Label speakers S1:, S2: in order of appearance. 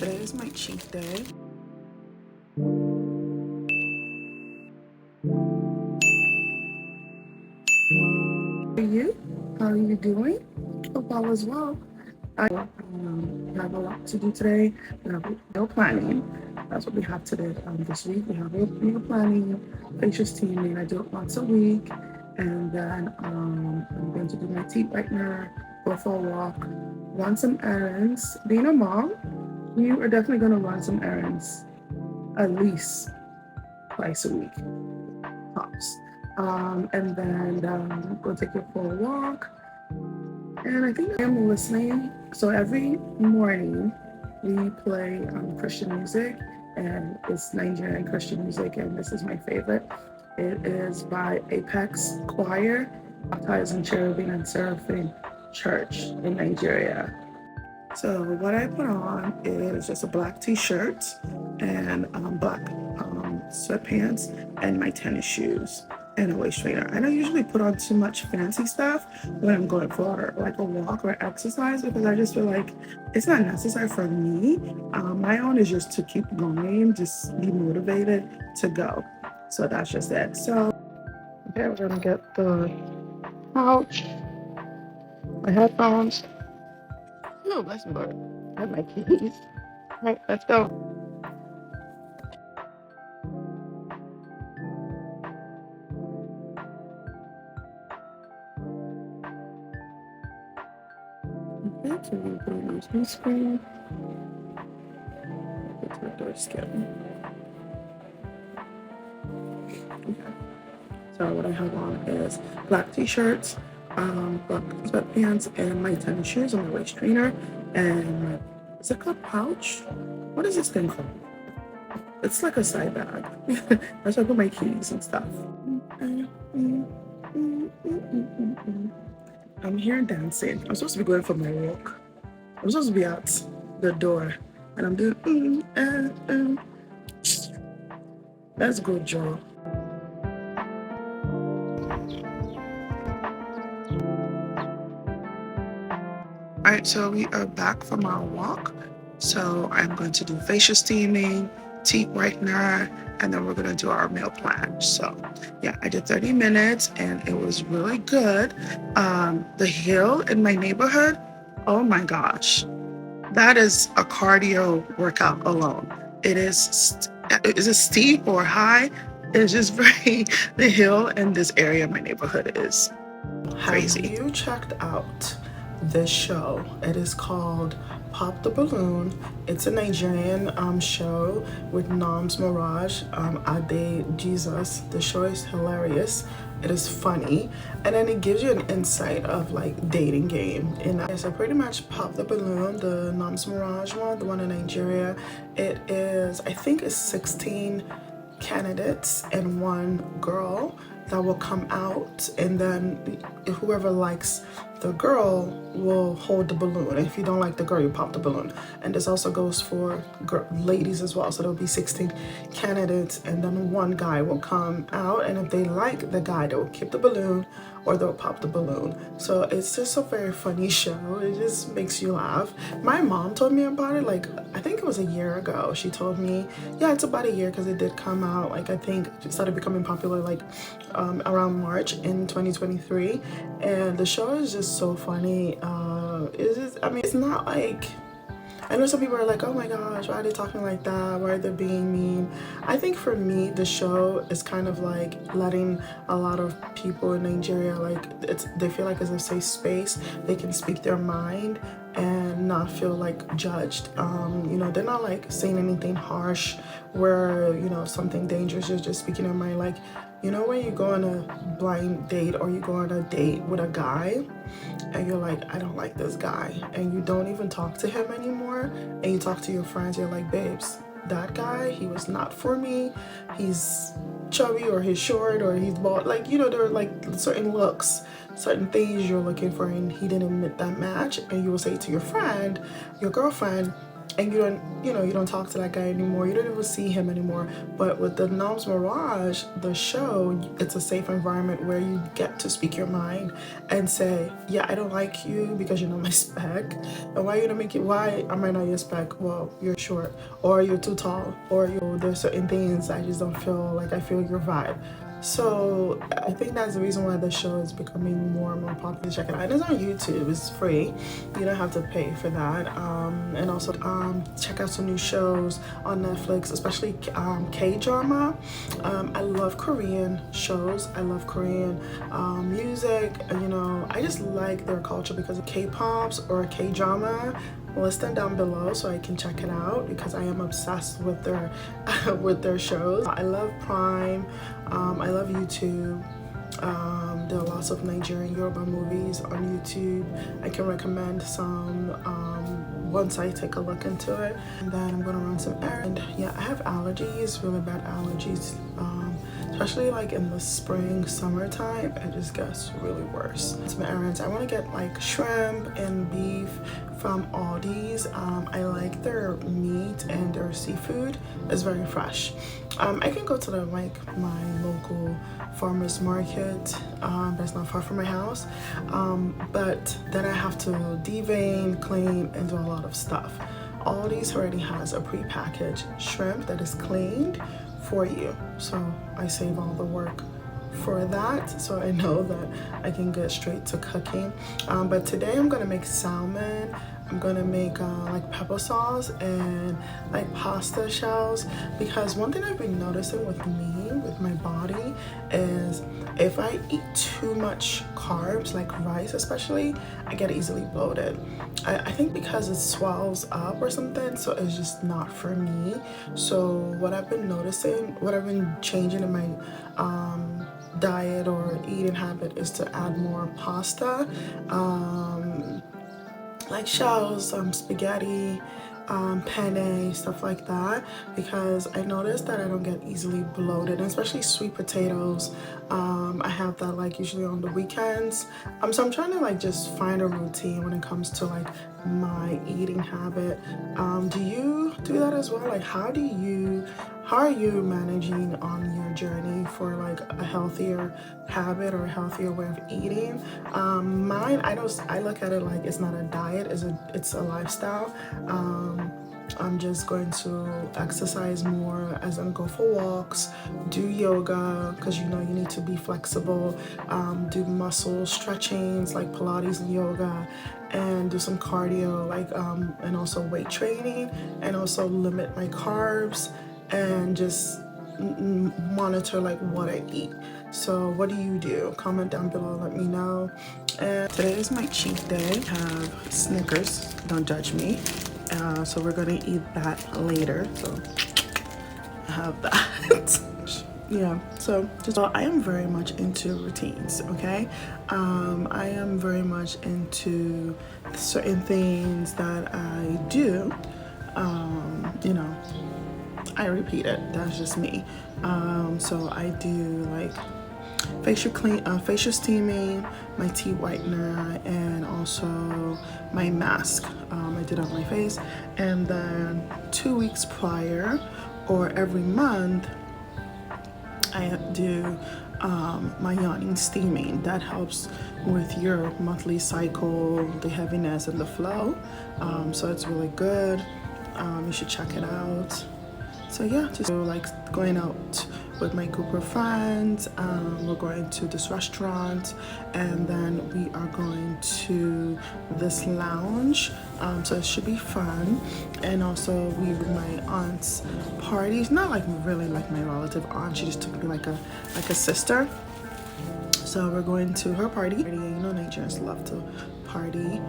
S1: Today is my cheat day. How are you? How are you doing? Hope all is well. I have a lot to do today. We have meal planning. That's what we have today. This week we have meal planning, facial steaming. I do it once a week, and then I'm going to do my teeth whitener, go for a walk, run some errands. Being a mom, you are definitely going to run some errands at least twice a week, tops. And then go take you for a walk. And I think I'm listening. So every morning we play Christian music, and it's Nigerian Christian music, and this is my favorite. It is by Apex Choir, baptized in Cherubim and Seraphim Church in Nigeria. So what I put on is just a black t-shirt and black sweatpants and my tennis shoes and a waist trainer. I don't usually put on too much fancy stuff when I'm going for like a walk or exercise, because I just feel like it's not necessary for me. My own is just to keep going, just be motivated to go. So that's just it. So okay, we're gonna get the pouch, my headphones. Oh, bless me, Lord. I have my keys. All right, let's go. Okay, so we're going to use my screen. Go to the door skin. Okay. So what I have on is black t-shirts, black sweatpants, and my tennis shoes and my waist trainer. And is it called pouch? What is this thing called? It's like a side bag. That's where I put my keys and stuff. I'm here dancing. I'm supposed to be going for my walk. I'm supposed to be at the door, and I'm doing Let's go, Joe. All right, so we are back from our walk. So I'm going to do facial steaming, teeth whitener, and then we're going to do our meal plan. So yeah, I did 30 minutes and it was really good. The hill in my neighborhood, oh my gosh, that is a cardio workout alone. It is it steep or high? It's just very, the hill in this area of my neighborhood is crazy. Have you checked out this show? It is called Pop the Balloon. It's a Nigerian show with Noms Mirage, Ade Jesus. The show is hilarious. It is funny, and then it gives you an insight of like dating game. And so pretty much Pop the Balloon, the Noms Mirage one, the one in Nigeria, it is, I think it's 16 candidates and one girl that will come out, and then whoever likes the girl will hold the balloon. If you don't like the girl, you pop the balloon. And this also goes for ladies as well. So there'll be 16 candidates, and then one guy will come out, and if they like the guy, they will keep the balloon or they'll pop the balloon. So it's just a very funny show. It just makes you laugh. My mom told me about it, like I think it was a year ago. She told me, yeah, it's about a year, because it did come out, like I think it started becoming popular like around March in 2023, and the show is just so funny. It's just, I mean, it's not like, I know some people are like, oh my gosh, why are they talking like that? Why are they being mean? I think for me, the show is kind of like letting a lot of people in Nigeria, like they feel like it's a safe space. They can speak their mind and not feel like judged. You know, they're not like saying anything harsh where, you know, something dangerous, you're just speaking their mind. Like, you know, when you go on a blind date or you go on a date with a guy and you're like, I don't like this guy, and you don't even talk to him anymore, and you talk to your friends, you're like, babes, that guy, he was not for me. He's chubby, or he's short, or he's bald. Like, you know, there are like certain looks, certain things you're looking for, and he didn't meet that match. And you will say to your friend, your girlfriend,
S2: and you don't talk to that guy anymore, you don't even see him anymore. But with the Noms Mirage, the show, it's a safe environment where you get to speak your mind and say, yeah, I don't like you because you're not my spec. And why you don't make it, why am I not your spec? Well, you're short, or you're too tall, or there's certain things I just don't feel like I feel your vibe. So I think that's the reason why the show is becoming more and more popular. Check it out. It's on YouTube. It's free. You don't have to pay for that. And also check out some new shows on Netflix, especially K-drama. I love Korean shows. I love Korean music. I just like their culture because of K-pops or K-drama. List them down below so I can check it out because I am obsessed with their with their shows. I love Prime. I love YouTube. There are lots of Nigerian Yoruba movies on YouTube. I can recommend some once I take a look into it. And then I'm gonna run some errands. Yeah, I have allergies, really bad allergies. Especially like in the spring, summertime, it just gets really worse. Some errands. I want to get like shrimp and beef from Aldi's. I like their meat and their seafood is very fresh. I can go to my local farmers market that's not far from my house, but then I have to devein, clean, and do a lot of stuff. Aldi's already has a pre-packaged shrimp that is cleaned for you, so I save all the work for that, so I know that I can get straight to cooking. But today I'm gonna make salmon. I'm gonna make like pepper sauce and like pasta shells, because one thing I've been noticing with me, with my body, is if I eat too much carbs, like rice especially, I get easily bloated. I think because it swells up or something, so it's just not for me. So what I've been noticing, what I've been changing in my diet or eating habit is to add more pasta, like shells, spaghetti, penne, stuff like that, because I noticed that I don't get easily bloated, and especially sweet potatoes. I have that like usually on the weekends. So I'm trying to like just find a routine when it comes to like my eating habit. Do you do that as well? Like how are you managing on your journey for like a healthier habit or a healthier way of eating? Mine, I look at it like it's not a diet, it's a lifestyle. I'm just going to exercise more as I go for walks, do yoga, because you need to be flexible, do muscle stretchings like Pilates and yoga, and do some cardio, like and also weight training, and also limit my carbs, and just monitor like what I eat. So what do you do? Comment down below, let me know. And today is my cheat day. I have Snickers, don't judge me. So we're gonna eat that later. So I have that. Yeah, so I am very much into routines, okay? I am very much into certain things that I do. I repeat it, that's just me. So I do like facial steaming, my teeth whitener, and also my mask. I did on my face, and then 2 weeks prior or every month I do my yawning steaming. That helps with your monthly cycle, the heaviness and the flow. So it's really good. You should check it out. So yeah, just like going out with my group of friends. We're going to this restaurant, and then we are going to this lounge. So it should be fun. And also we with my aunt's parties. Not like really like my relative aunt. She just took me like a sister. So we're going to her party. Nigerians love to party.